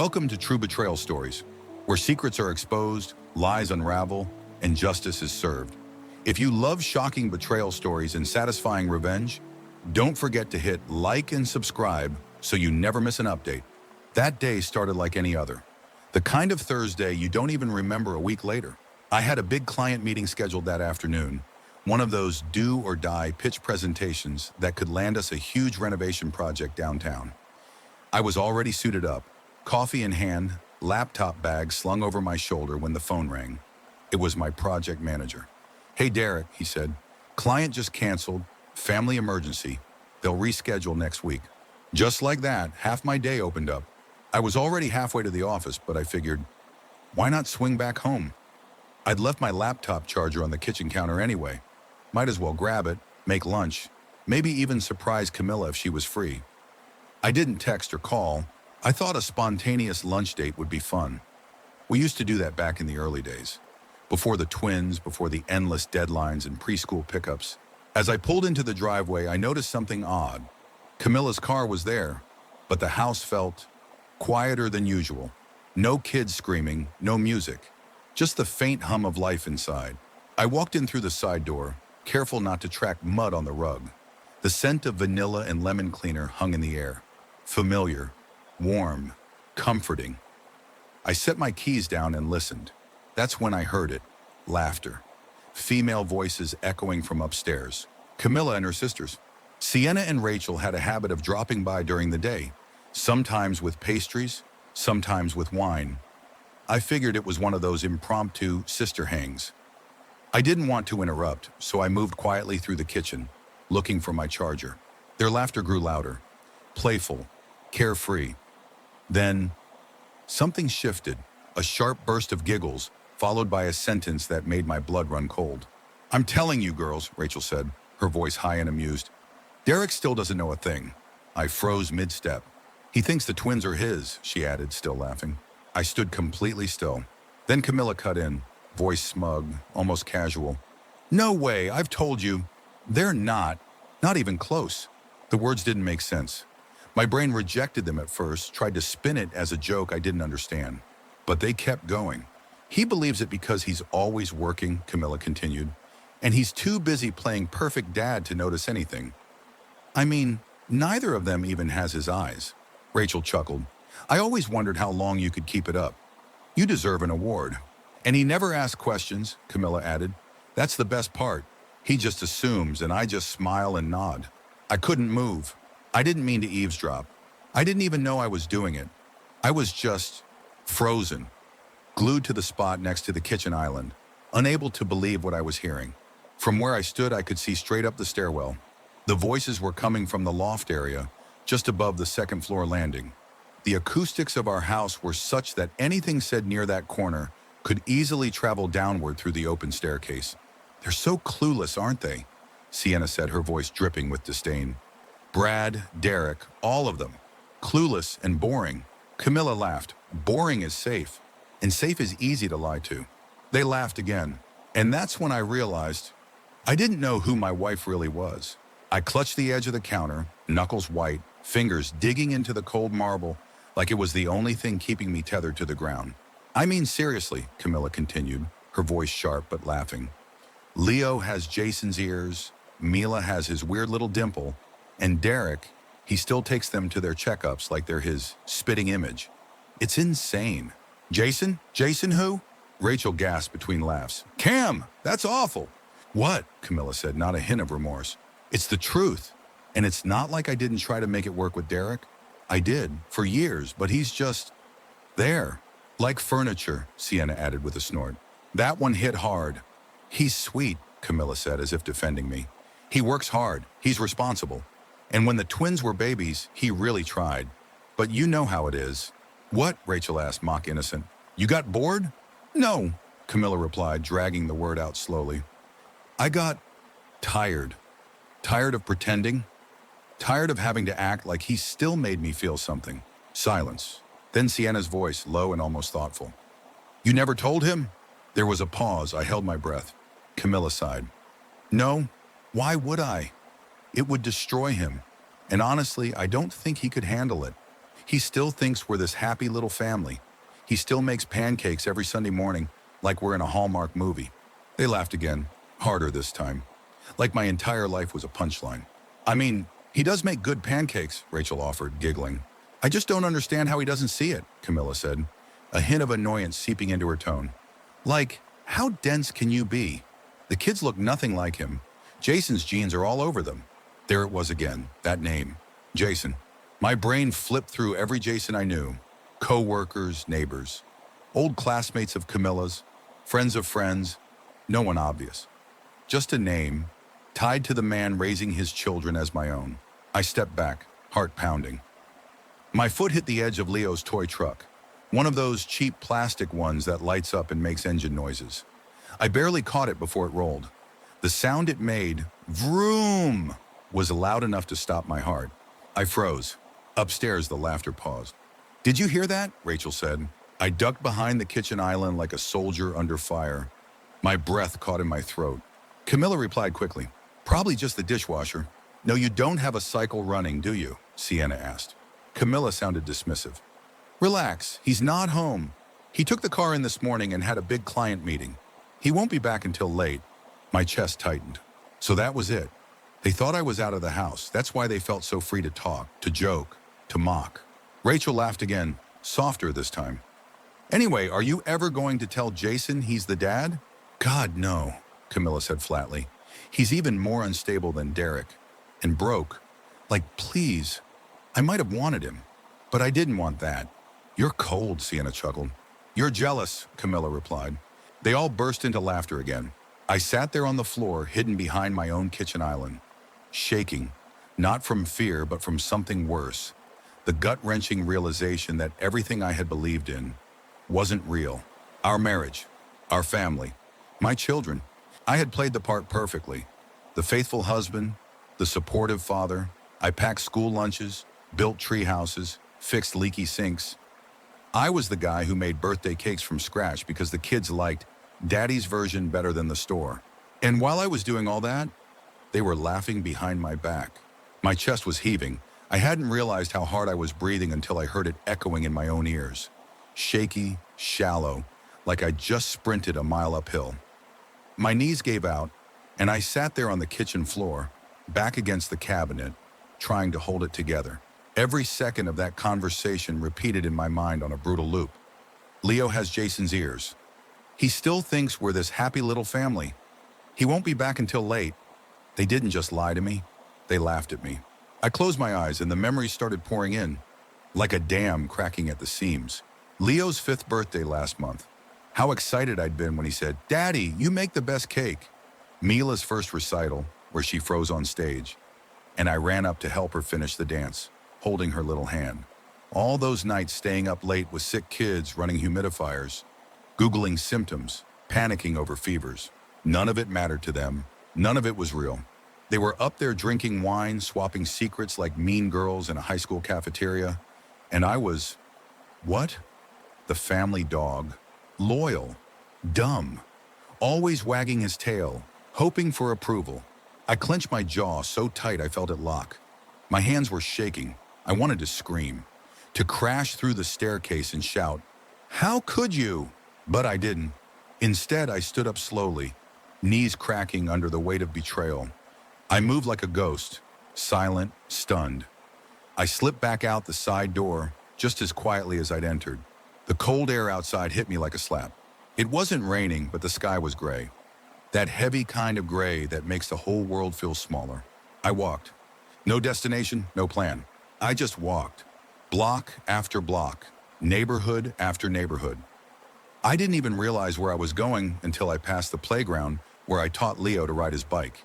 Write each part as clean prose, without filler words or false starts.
Welcome to True Betrayal Stories, where secrets are exposed, lies unravel, and justice is served. If you love shocking betrayal stories and satisfying revenge, don't forget to hit like and subscribe so you never miss an update. That day started like any other. The kind of Thursday you don't even remember a week later. I had a big client meeting scheduled that afternoon, one of those do or die pitch presentations that could land us a huge renovation project downtown. I was already suited up, coffee in hand, laptop bag slung over my shoulder when the phone rang. It was my project manager. "Hey Derek," he said, "client just canceled, family emergency. They'll reschedule next week." Just like that, half my day opened up. I was already halfway to the office, but I figured, why not swing back home? I'd left my laptop charger on the kitchen counter anyway. Might as well grab it, make lunch, maybe even surprise Camilla if she was free. I didn't text or call. I thought a spontaneous lunch date would be fun. We used to do that back in the early days, before the twins, before the endless deadlines and preschool pickups. As I pulled into the driveway, I noticed something odd. Camilla's car was there, but the house felt quieter than usual. No kids screaming, no music, just the faint hum of life inside. I walked in through the side door, careful not to track mud on the rug. The scent of vanilla and lemon cleaner hung in the air. Familiar, warm, comforting. I set my keys down and listened. That's when I heard it. Laughter. Female voices echoing from upstairs. Camilla and her sisters. Sienna and Rachel had a habit of dropping by during the day, sometimes with pastries, sometimes with wine. I figured it was one of those impromptu sister hangs. I didn't want to interrupt, so I moved quietly through the kitchen, looking for my charger. Their laughter grew louder, playful, carefree. Then, something shifted, a sharp burst of giggles, followed by a sentence that made my blood run cold. "I'm telling you, girls," Rachel said, her voice high and amused. "Derek still doesn't know a thing." I froze mid-step. "He thinks the twins are his," she added, still laughing. I stood completely still. Then Camilla cut in, voice smug, almost casual. "No way, I've told you. They're not even close." The words didn't make sense. My brain rejected them at first, tried to spin it as a joke I didn't understand. But they kept going. "He believes it because he's always working," Camilla continued, "and he's too busy playing perfect dad to notice anything. I mean, neither of them even has his eyes." Rachel chuckled. "I always wondered how long you could keep it up. You deserve an award." "And he never asks questions," Camilla added. "That's the best part. He just assumes, and I just smile and nod." I couldn't move. I didn't mean to eavesdrop. I didn't even know I was doing it. I was just frozen, glued to the spot next to the kitchen island, unable to believe what I was hearing. From where I stood, I could see straight up the stairwell. The voices were coming from the loft area, just above the second-floor landing. The acoustics of our house were such that anything said near that corner could easily travel downward through the open staircase. "They're so clueless, aren't they?" Sienna said, her voice dripping with disdain. "Brad, Derek, all of them. Clueless and boring." Camilla laughed. "Boring is safe, and safe is easy to lie to." They laughed again, and that's when I realized I didn't know who my wife really was. I clutched the edge of the counter, knuckles white, fingers digging into the cold marble like it was the only thing keeping me tethered to the ground. "I mean seriously," Camilla continued, her voice sharp but laughing. "Leo has Jason's ears, Mila has his weird little dimple, and Derek, he still takes them to their checkups like they're his spitting image. It's insane." "Jason? Jason who?" Rachel gasped between laughs. "Cam, that's awful." "What?" Camilla said, not a hint of remorse. "It's the truth. And it's not like I didn't try to make it work with Derek. I did, for years, but he's just there. Like furniture," Sienna added with a snort. "That one hit hard." "He's sweet," Camilla said, as if defending me. "He works hard. He's responsible. And when the twins were babies, he really tried. But you know how it is." "What?" Rachel asked, mock innocent. "You got bored?" "No," Camilla replied, dragging the word out slowly. "I got tired. Tired of pretending. Tired of having to act like he still made me feel something." Silence. Then Sienna's voice, low and almost thoughtful. "You never told him?" There was a pause. I held my breath. Camilla sighed. "No. Why would I? It would destroy him. And honestly, I don't think he could handle it. He still thinks we're this happy little family. He still makes pancakes every Sunday morning like we're in a Hallmark movie. They laughed again, harder this time, like my entire life was a punchline. I mean, he does make good pancakes, Rachel offered, giggling. I just don't understand how he doesn't see it, Camilla said, a hint of annoyance seeping into her tone. Like, how dense can you be? The kids look nothing like him. Jason's genes are all over them. There it was again, that name, Jason. My brain flipped through every Jason I knew, co-workers, neighbors, old classmates of Camilla's, friends of friends, no one obvious. Just a name, tied to the man raising his children as my own. I stepped back, heart pounding. My foot hit the edge of Leo's toy truck, one of those cheap plastic ones that lights up and makes engine noises. I barely caught it before it rolled. The sound it made, vroom, was loud enough to stop my heart. I froze. Upstairs, the laughter paused. Did you hear that? Rachel said. I ducked behind the kitchen island like a soldier under fire. My breath caught in my throat. Camilla replied quickly. Probably just the dishwasher. No, you don't have a cycle running, do you? Sienna asked. Camilla sounded dismissive. Relax, he's not home. He took the car in this morning and had a big client meeting. He won't be back until late. My chest tightened. So that was it. They thought I was out of the house. That's why they felt so free to talk, to joke, to mock. Rachel laughed again, softer this time. Anyway, are you ever going to tell Jason he's the dad? God, no, Camilla said flatly. He's even more unstable than Derek. And broke. Like, please. I might have wanted him, but I didn't want that. You're cold, Sienna chuckled. You're jealous, Camilla replied. They all burst into laughter again. I sat there on the floor, hidden behind my own kitchen island, shaking, not from fear, but from something worse. The gut-wrenching realization that everything I had believed in wasn't real. Our marriage, our family, my children. I had played the part perfectly. The faithful husband, the supportive father. I packed school lunches, built tree houses, fixed leaky sinks. I was the guy who made birthday cakes from scratch because the kids liked Daddy's version better than the store. And while I was doing all that, they were laughing behind my back. My chest was heaving. I hadn't realized how hard I was breathing until I heard it echoing in my own ears. Shaky, shallow, like I just sprinted a mile uphill. My knees gave out, and I sat there on the kitchen floor, back against the cabinet, trying to hold it together. Every second of that conversation repeated in my mind on a brutal loop. Leo has Jason's ears. He still thinks we're this happy little family. He won't be back until late. They didn't just lie to me. They laughed at me. I closed my eyes and the memories started pouring in, like a dam cracking at the seams. Leo's 5th birthday last month. How excited I'd been when he said, Daddy, you make the best cake. Mila's first recital, where she froze on stage, and I ran up to help her finish the dance, holding her little hand. All those nights staying up late with sick kids running humidifiers, Googling symptoms, panicking over fevers. None of it mattered to them. None of it was real. They were up there drinking wine, swapping secrets like mean girls in a high school cafeteria. And I was, what? The family dog. Loyal. Dumb. Always wagging his tail, hoping for approval. I clenched my jaw so tight I felt it lock. My hands were shaking. I wanted to scream, to crash through the staircase and shout, How could you? But I didn't. Instead, I stood up slowly, knees cracking under the weight of betrayal. I moved like a ghost, silent, stunned. I slipped back out the side door, just as quietly as I'd entered. The cold air outside hit me like a slap. It wasn't raining, but the sky was gray. That heavy kind of gray that makes the whole world feel smaller. I walked. No destination, no plan. I just walked. Block after block, neighborhood after neighborhood. I didn't even realize where I was going until I passed the playground where I taught Leo to ride his bike,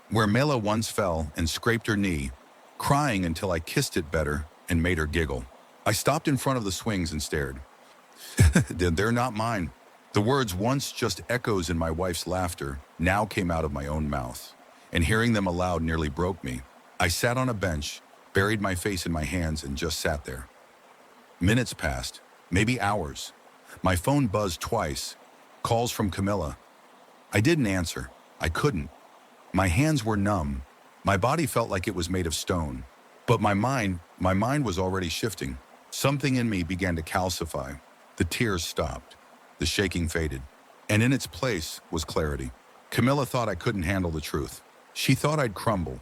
where Mela once fell and scraped her knee, crying until I kissed it better and made her giggle. I stopped in front of the swings and stared. They're not mine. The words once just echoes in my wife's laughter now came out of my own mouth, and hearing them aloud nearly broke me. I sat on a bench, buried my face in my hands, and just sat there. Minutes passed, maybe hours. My phone buzzed twice, calls from Camilla. I didn't answer. I couldn't. My hands were numb. My body felt like it was made of stone. But my mind was already shifting. Something in me began to calcify. The tears stopped. The shaking faded. And in its place was clarity. Camilla thought I couldn't handle the truth. She thought I'd crumble,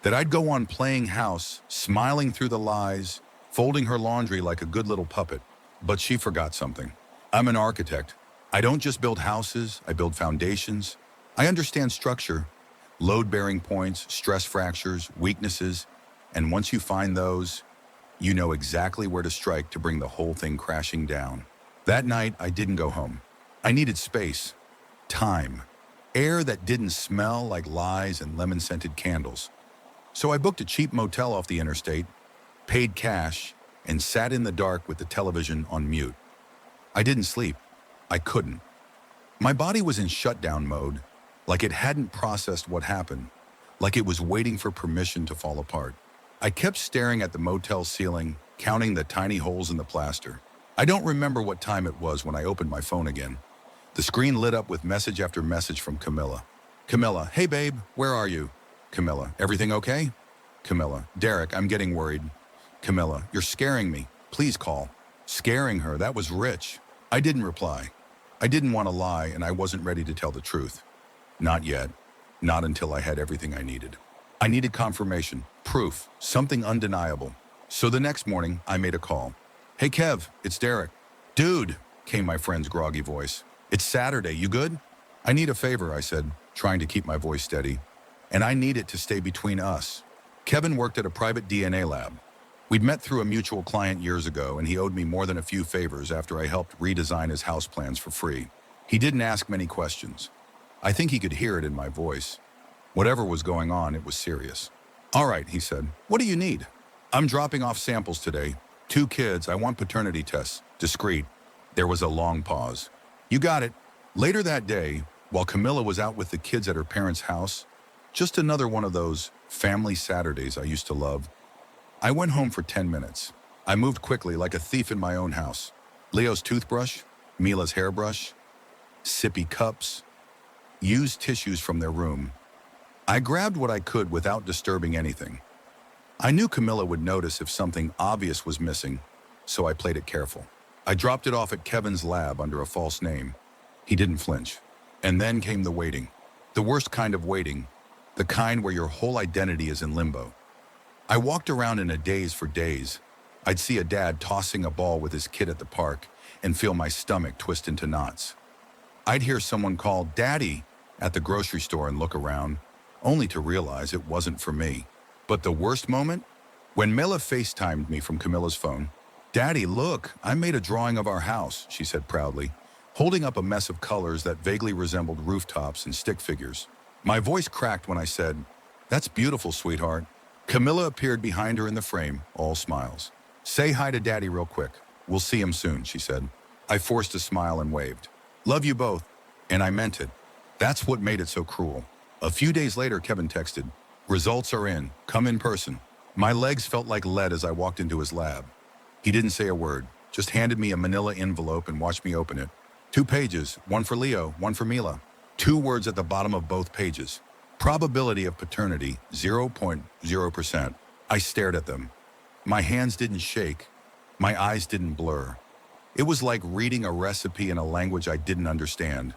that I'd go on playing house, smiling through the lies, folding her laundry like a good little puppet. But she forgot something. I'm an architect. I don't just build houses, I build foundations. I understand structure, load-bearing points, stress fractures, weaknesses, and once you find those, you know exactly where to strike to bring the whole thing crashing down. That night, I didn't go home. I needed space, time, air that didn't smell like lies and lemon-scented candles. So I booked a cheap motel off the interstate, paid cash, and sat in the dark with the television on mute. I didn't sleep. I couldn't. My body was in shutdown mode, like it hadn't processed what happened, like it was waiting for permission to fall apart. I kept staring at the motel ceiling, counting the tiny holes in the plaster. I don't remember what time it was when I opened my phone again. The screen lit up with message after message from Camilla. Camilla, hey babe, where are you? Camilla, everything okay? Camilla, Derek, I'm getting worried. Camilla, you're scaring me. Please call. Scaring her, that was rich. I didn't reply. I didn't want to lie, and I wasn't ready to tell the truth. Not yet. Not until I had everything I needed. I needed confirmation, proof, something undeniable. So the next morning, I made a call. Hey Kev, it's Derek. Dude, came my friend's groggy voice. It's Saturday, you good? I need a favor, I said, trying to keep my voice steady. And I need it to stay between us. Kevin worked at a private DNA lab. We'd met through a mutual client years ago, and he owed me more than a few favors after I helped redesign his house plans for free. He didn't ask many questions. I think he could hear it in my voice. Whatever was going on, it was serious. All right, he said. What do you need? I'm dropping off samples today. 2 kids, I want paternity tests. Discreet. There was a long pause. You got it. Later that day, while Camilla was out with the kids at her parents' house, just another one of those family Saturdays I used to love, I went home for 10 minutes. I moved quickly like a thief in my own house. Leo's toothbrush, Mila's hairbrush, sippy cups, used tissues from their room. I grabbed what I could without disturbing anything. I knew Camilla would notice if something obvious was missing, so I played it careful. I dropped it off at Kevin's lab under a false name. He didn't flinch. And then came the waiting. The worst kind of waiting, the kind where your whole identity is in limbo. I walked around in a daze for days. I'd see a dad tossing a ball with his kid at the park and feel my stomach twist into knots. I'd hear someone call Daddy at the grocery store and look around, only to realize it wasn't for me. But the worst moment? When Mila FaceTimed me from Camilla's phone. Daddy, look, I made a drawing of our house, she said proudly, holding up a mess of colors that vaguely resembled rooftops and stick figures. My voice cracked when I said, That's beautiful, sweetheart. Camilla appeared behind her in the frame, all smiles. Say hi to Daddy real quick. We'll see him soon, she said. I forced a smile and waved. Love you both. And I meant it. That's what made it so cruel. A few days later, Kevin texted, Results are in. Come in person. My legs felt like lead as I walked into his lab. He didn't say a word, just handed me a manila envelope and watched me open it. 2 pages, one for Leo, one for Mila. 2 words at the bottom of both pages. Probability of paternity, 0.0%. I stared at them. My hands didn't shake. My eyes didn't blur. It was like reading a recipe in a language I didn't understand.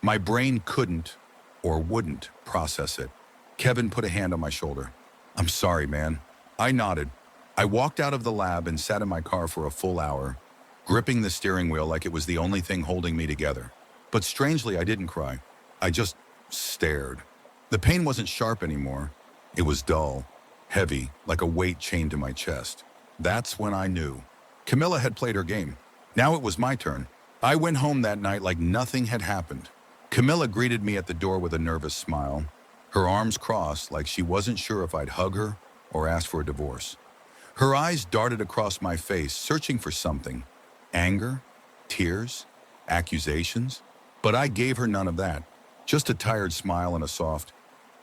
My brain couldn't, or wouldn't, process it. Kevin put a hand on my shoulder. I'm sorry, man. I nodded. I walked out of the lab and sat in my car for a full hour, gripping the steering wheel like it was the only thing holding me together. But strangely, I didn't cry. I just stared. The pain wasn't sharp anymore. It was dull, heavy, like a weight chained to my chest. That's when I knew. Camilla had played her game. Now it was my turn. I went home that night like nothing had happened. Camilla greeted me at the door with a nervous smile, her arms crossed like she wasn't sure if I'd hug her or ask for a divorce. Her eyes darted across my face, searching for something. Anger, tears, accusations. But I gave her none of that. Just a tired smile and a soft,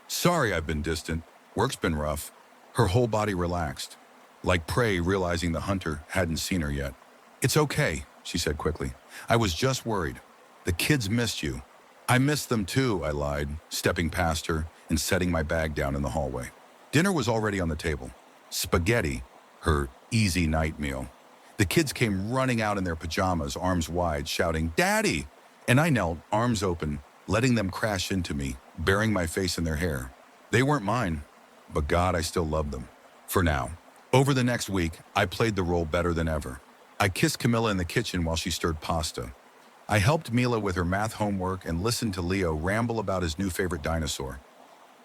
Sorry I've been distant. Work's been rough. Her whole body relaxed, like prey realizing the hunter hadn't seen her yet. It's okay, she said quickly. I was just worried. The kids missed you. I missed them too, I lied, stepping past her and setting my bag down in the hallway. Dinner was already on the table. Spaghetti, her easy night meal. The kids came running out in their pajamas, arms wide, shouting, "Daddy!" And I knelt, arms open, letting them crash into me, burying my face in their hair. They weren't mine, but God, I still loved them. For now. Over the next week, I played the role better than ever. I kissed Camilla in the kitchen while she stirred pasta. I helped Mila with her math homework and listened to Leo ramble about his new favorite dinosaur.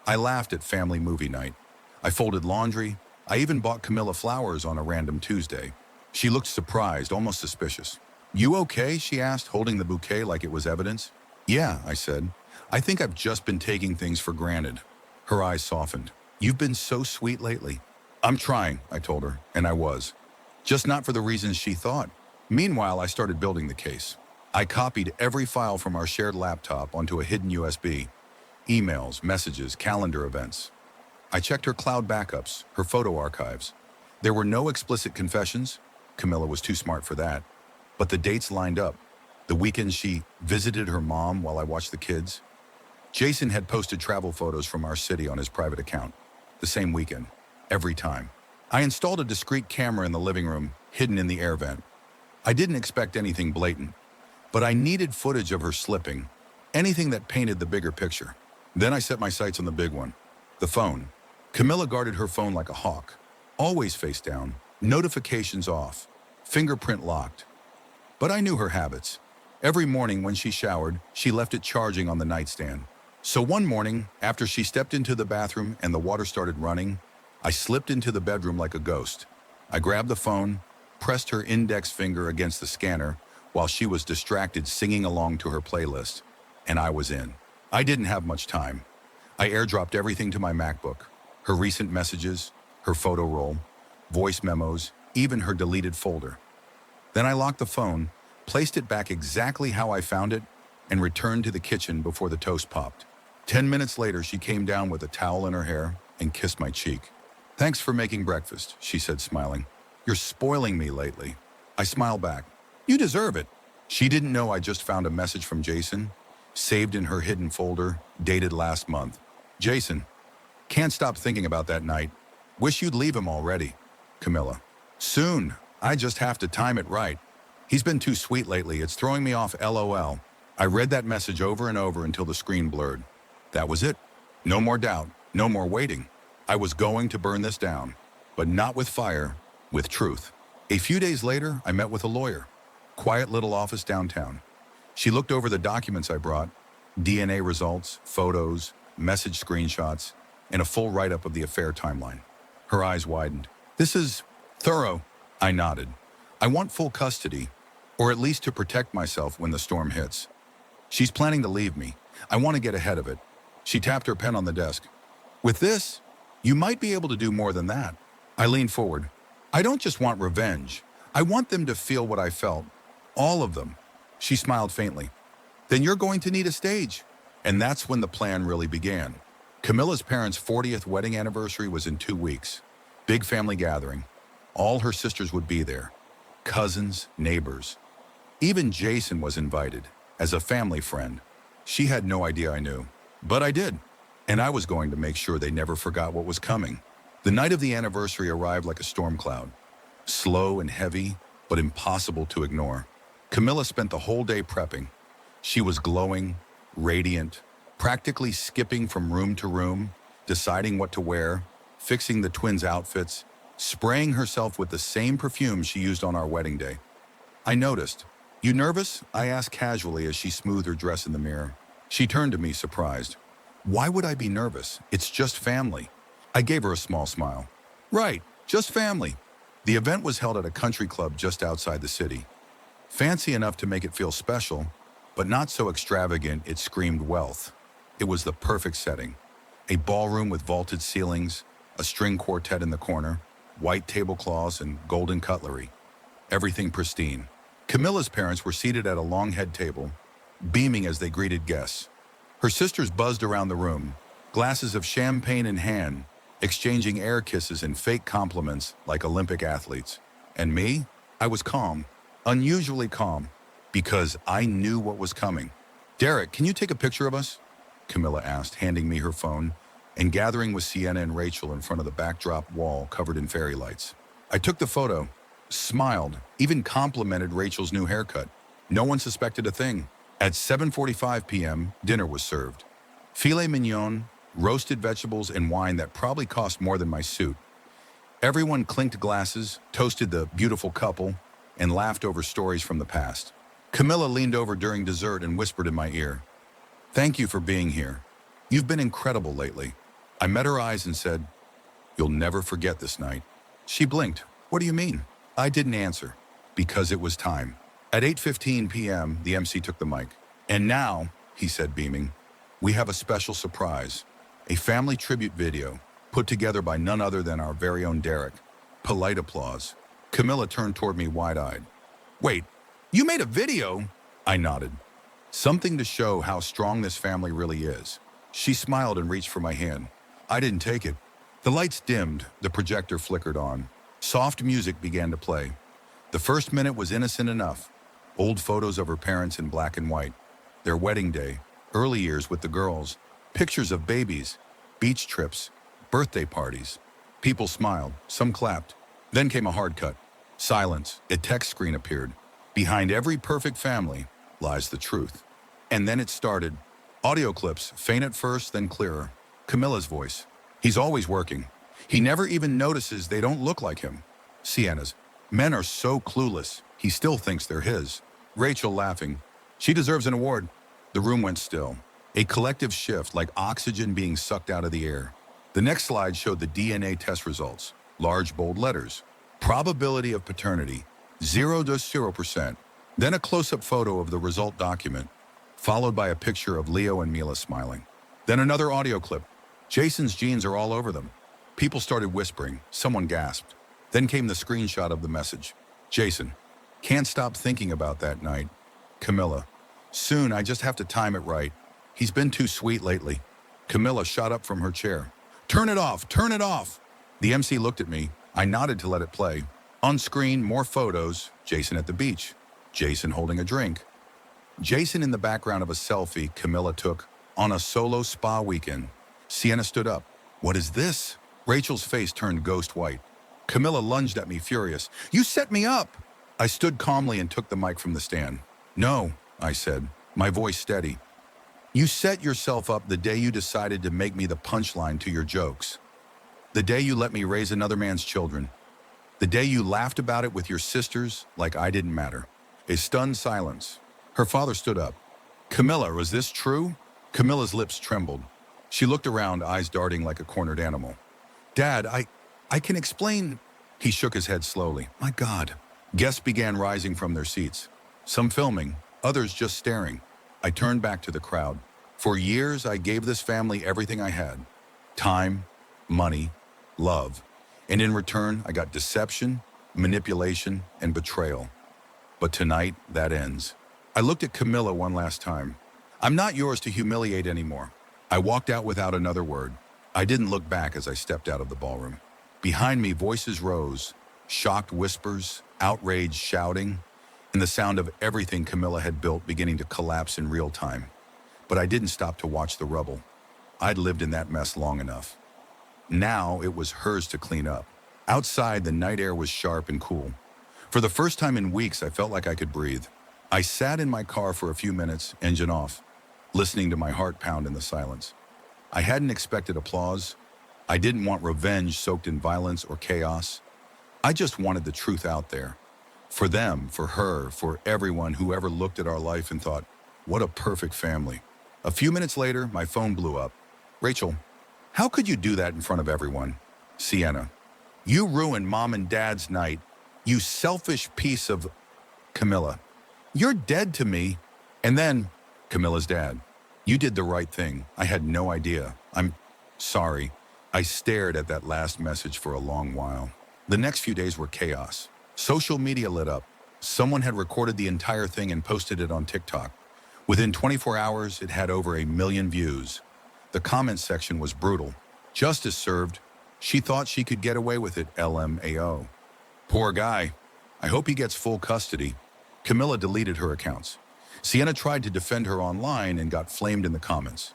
I laughed at family movie night. I folded laundry. I even bought Camilla flowers on a random Tuesday. She looked surprised, almost suspicious. "You okay?" she asked, holding the bouquet like it was evidence. "Yeah," I said. "I think I've just been taking things for granted." Her eyes softened. "You've been so sweet lately." "I'm trying," I told her, and I was. Just not for the reasons she thought. Meanwhile, I started building the case. I copied every file from our shared laptop onto a hidden USB. Emails, messages, calendar events. I checked her cloud backups, her photo archives. There were no explicit confessions. Camilla was too smart for that. But the dates lined up. The weekends she visited her mom while I watched the kids. Jason had posted travel photos from our city on his private account. The same weekend. Every time. I installed a discreet camera in the living room, hidden in the air vent. I didn't expect anything blatant, but I needed footage of her slipping, anything that painted the bigger picture. Then I set my sights on the big one, the phone. Camilla guarded her phone like a hawk, always face down, notifications off, fingerprint locked. But I knew her habits. Every morning when she showered, she left it charging on the nightstand. So one morning, after she stepped into the bathroom and the water started running, I slipped into the bedroom like a ghost. I grabbed the phone, pressed her index finger against the scanner while she was distracted singing along to her playlist, and I was in. I didn't have much time. I airdropped everything to my MacBook, her recent messages, her photo roll, voice memos, even her deleted folder. Then I locked the phone, placed it back exactly how I found it, and returned to the kitchen before the toast popped. 10 minutes later, she came down with a towel in her hair and kissed my cheek. "Thanks for making breakfast," she said, smiling. "You're spoiling me lately." I smiled back. "You deserve it." She didn't know I just found a message from Jason, saved in her hidden folder, dated last month. "Jason, can't stop thinking about that night. Wish you'd leave him already." Camilla. "Soon. I just have to time it right. He's been too sweet lately. It's throwing me off, LOL." I read that message over and over until the screen blurred. That was it. No more doubt. No more waiting. I was going to burn this down, but not with fire, with truth. A few days later, I met with a lawyer. Quiet little office downtown. She looked over the documents I brought, DNA results, photos, message screenshots, and a full write-up of the affair timeline. Her eyes widened. "This is thorough." I nodded. "I want full custody, or at least to protect myself when the storm hits. She's planning to leave me. I want to get ahead of it." She tapped her pen on the desk. "With this, you might be able to do more than that." I leaned forward. "I don't just want revenge. I want them to feel what I felt. All of them." She smiled faintly. "Then you're going to need a stage." And that's when the plan really began. Camilla's parents' 40th wedding anniversary was in 2 weeks. Big family gathering. All her sisters would be there. Cousins, neighbors. Even Jason was invited, as a family friend. She had no idea I knew. But I did. And I was going to make sure they never forgot what was coming. The night of the anniversary arrived like a storm cloud. Slow and heavy, but impossible to ignore. Camilla spent the whole day prepping. She was glowing, radiant, practically skipping from room to room, deciding what to wear, fixing the twins' outfits, spraying herself with the same perfume she used on our wedding day. I noticed. "You nervous?" I asked casually as she smoothed her dress in the mirror. She turned to me, surprised. "Why would I be nervous? It's just family." I gave her a small smile. "Right, just family." The event was held at a country club just outside the city. Fancy enough to make it feel special, but not so extravagant it screamed wealth. It was the perfect setting. A ballroom with vaulted ceilings, a string quartet in the corner, white tablecloths and golden cutlery. Everything pristine. Camilla's parents were seated at a long head table, beaming as they greeted guests. Her sisters buzzed around the room, glasses of champagne in hand, exchanging air kisses and fake compliments like Olympic athletes. And me? I was calm, unusually calm, because I knew what was coming. "Derek, can you take a picture of us?" Camilla asked, handing me her phone and gathering with Sienna and Rachel in front of the backdrop wall covered in fairy lights. I took the photo, smiled, even complimented Rachel's new haircut. No one suspected a thing. At 7:45 p.m., dinner was served. Filet mignon, roasted vegetables, and wine that probably cost more than my suit. Everyone clinked glasses, toasted the beautiful couple, and laughed over stories from the past. Camilla leaned over during dessert and whispered in my ear, "Thank you for being here. You've been incredible lately." I met her eyes and said, "You'll never forget this night." She blinked. "What do you mean?" I didn't answer, because it was time. At 8:15 p.m., the MC took the mic. "And now," he said, beaming, "we have a special surprise. A family tribute video, put together by none other than our very own Derek." Polite applause. Camilla turned toward me wide-eyed. "Wait, you made a video?" I nodded. "Something to show how strong this family really is." She smiled and reached for my hand. I didn't take it. The lights dimmed, the projector flickered on. Soft music began to play. The first minute was innocent enough. Old photos of her parents in black and white. Their wedding day, early years with the girls, pictures of babies, beach trips, birthday parties. People smiled, some clapped. Then came a hard cut. Silence. A text screen appeared. Behind every perfect family lies the truth. And then it started. Audio clips, faint at first, then clearer. Camilla's voice. "He's always working. He never even notices they don't look like him." Sienna's. "Men are so clueless. He still thinks they're his." Rachel laughing. "She deserves an award." The room went still. A collective shift, like oxygen being sucked out of the air. The next slide showed the DNA test results. Large, bold letters. Probability of paternity, 0%. Then a close-up photo of the result document, followed by a picture of Leo and Mila smiling. Then another audio clip. "Jason's genes are all over them." People started whispering. Someone gasped. Then came the screenshot of the message. "Jason, can't stop thinking about that night." Camilla, "Soon, I just have to time it right. He's been too sweet lately." Camilla shot up from her chair. "Turn it off! Turn it off!" The MC looked at me. I nodded to let it play. On screen, more photos. Jason at the beach. Jason holding a drink. Jason in the background of a selfie Camilla took on a solo spa weekend. Sienna stood up. "What is this?" Rachel's face turned ghost white. Camilla lunged at me, furious. "You set me up!" I stood calmly and took the mic from the stand. "No," I said, my voice steady. "You set yourself up the day you decided to make me the punchline to your jokes. The day you let me raise another man's children. The day you laughed about it with your sisters like I didn't matter." A stunned silence. Her father stood up. "Camilla, was this true?" Camilla's lips trembled. She looked around, eyes darting like a cornered animal. "Dad, I can explain." He shook his head slowly. "My God." Guests began rising from their seats. Some filming, others just staring. I turned back to the crowd. For years, I gave this family everything I had. Time, money, love. And in return, I got deception, manipulation, and betrayal. But tonight, that ends. I looked at Camilla one last time. "I'm not yours to humiliate anymore." I walked out without another word. I didn't look back as I stepped out of the ballroom. Behind me, voices rose, shocked whispers, outraged shouting, and the sound of everything Camilla had built beginning to collapse in real time. But I didn't stop to watch the rubble. I'd lived in that mess long enough. Now it was hers to clean up. Outside, the night air was sharp and cool. For the first time in weeks, I felt like I could breathe. I sat in my car for a few minutes, engine off, listening to my heart pound in the silence. I hadn't expected applause. I didn't want revenge soaked in violence or chaos. I just wanted the truth out there. For them, for her, for everyone who ever looked at our life and thought, "What a perfect family." A few minutes later, my phone blew up. "Rachel, how could you do that in front of everyone?" Sienna, "You ruined Mom and Dad's night. You selfish piece of..." Camilla, "You're dead to me." And then, Camilla's dad, "You did the right thing. I had no idea. I'm sorry." I stared at that last message for a long while. The next few days were chaos. Social media lit up. Someone had recorded the entire thing and posted it on TikTok. Within 24 hours, it had over 1 million views. The comment section was brutal. "Justice served. She thought she could get away with it, LMAO. Poor guy. I hope he gets full custody." Camilla deleted her accounts. Sienna tried to defend her online and got flamed in the comments.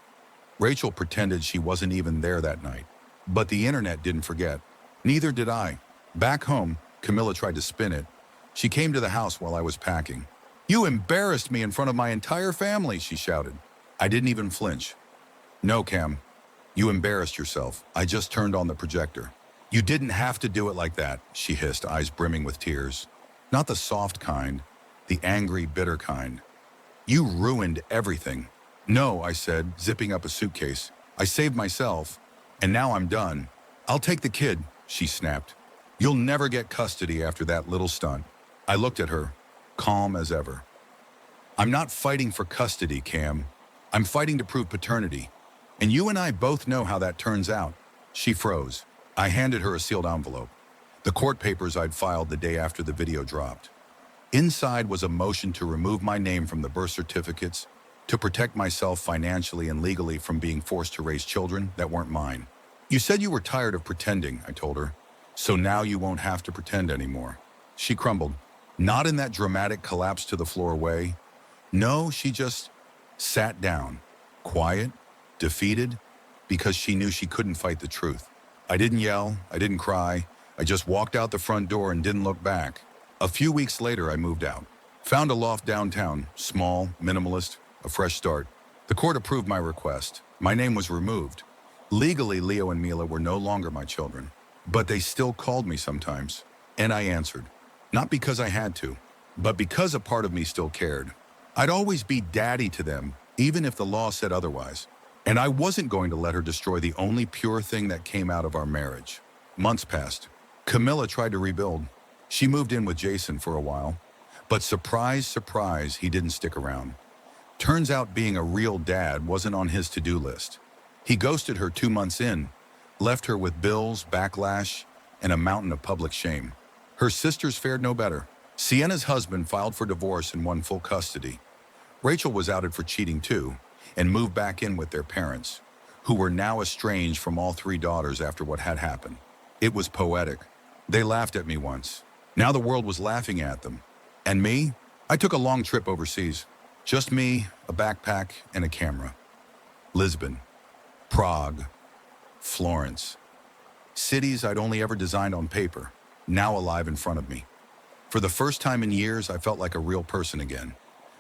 Rachel pretended she wasn't even there that night. But the internet didn't forget. Neither did I. Back home, Camilla tried to spin it. She came to the house while I was packing. "You embarrassed me in front of my entire family," she shouted. I didn't even flinch. "No, Cam, you embarrassed yourself. I just turned on the projector." "You didn't have to do it like that," she hissed, eyes brimming with tears. "Not the soft kind, the angry, bitter kind. You ruined everything." "No," I said, zipping up a suitcase. "I saved myself, and now I'm done." "I'll take the kid," she snapped. "You'll never get custody after that little stunt." I looked at her, calm as ever. "I'm not fighting for custody, Cam. I'm fighting to prove paternity. And you and I both know how that turns out." She froze. I handed her a sealed envelope. The court papers I'd filed the day after the video dropped. Inside was a motion to remove my name from the birth certificates, to protect myself financially and legally from being forced to raise children that weren't mine. "You said you were tired of pretending," I told her. "So now you won't have to pretend anymore." She crumbled. Not in that dramatic collapse to the floor way. No, she just sat down, quiet, defeated, because she knew she couldn't fight the truth. I didn't yell, I didn't cry. I just walked out the front door and didn't look back. A few weeks later, I moved out. Found a loft downtown, small, minimalist, a fresh start. The court approved my request. My name was removed. Legally, Leo and Mila were no longer my children, but they still called me sometimes, and I answered. Not because I had to, but because a part of me still cared. I'd always be daddy to them, even if the law said otherwise. And I wasn't going to let her destroy the only pure thing that came out of our marriage. Months passed. Camilla tried to rebuild. She moved in with Jason for a while. But surprise, surprise, he didn't stick around. Turns out being a real dad wasn't on his to-do list. He ghosted her 2 months in, left her with bills, backlash, and a mountain of public shame. Her sisters fared no better. Sienna's husband filed for divorce and won full custody. Rachel was outed for cheating too, and moved back in with their parents, who were now estranged from all 3 daughters after what had happened. It was poetic. They laughed at me once. Now the world was laughing at them. And me? I took a long trip overseas. Just me, a backpack, and a camera. Lisbon, Prague, Florence. Cities I'd only ever designed on paper, now alive in front of me. For the first time in years, I felt like a real person again.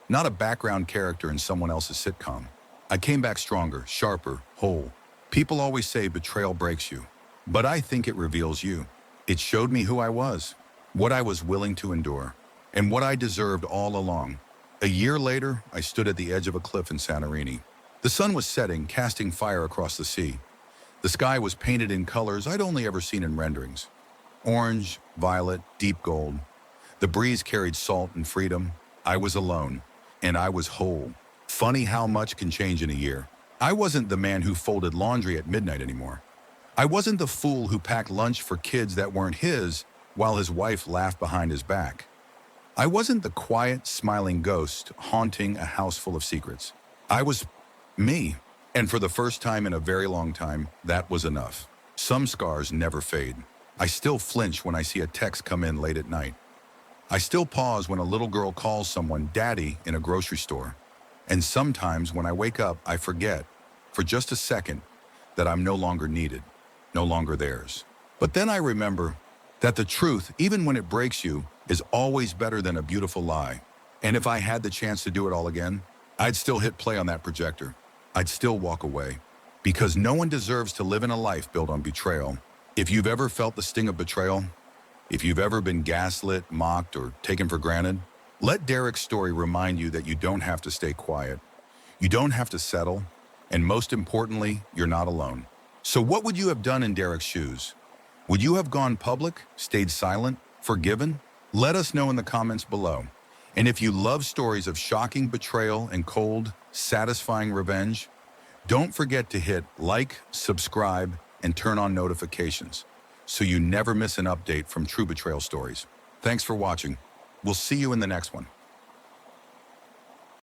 Not a background character in someone else's sitcom. I came back stronger, sharper, whole. People always say betrayal breaks you, but I think it reveals you. It showed me who I was, what I was willing to endure, and what I deserved all along. A year later, I stood at the edge of a cliff in Santorini. The sun was setting, casting fire across the sea. The sky was painted in colors I'd only ever seen in renderings. Orange, violet, deep gold. The breeze carried salt and freedom. I was alone, and I was whole. Funny how much can change in a year. I wasn't the man who folded laundry at midnight anymore. I wasn't the fool who packed lunch for kids that weren't his while his wife laughed behind his back. I wasn't the quiet, smiling ghost haunting a house full of secrets. I was me. And for the first time in a very long time, that was enough. Some scars never fade. I still flinch when I see a text come in late at night. I still pause when a little girl calls someone daddy in a grocery store. And sometimes when I wake up, I forget, for just a second, that I'm no longer needed, no longer theirs. But then I remember that the truth, even when it breaks you, is always better than a beautiful lie. And if I had the chance to do it all again, I'd still hit play on that projector. I'd still walk away. Because no one deserves to live in a life built on betrayal. If you've ever felt the sting of betrayal, if you've ever been gaslit, mocked, or taken for granted, let Derek's story remind you that you don't have to stay quiet. You don't have to settle. And most importantly, you're not alone. So what would you have done in Derek's shoes? Would you have gone public, stayed silent, forgiven? Let us know in the comments below. And if you love stories of shocking betrayal and cold, satisfying revenge, don't forget to hit like, subscribe, and turn on notifications so you never miss an update from True Betrayal Stories. Thanks for watching. We'll see you in the next one.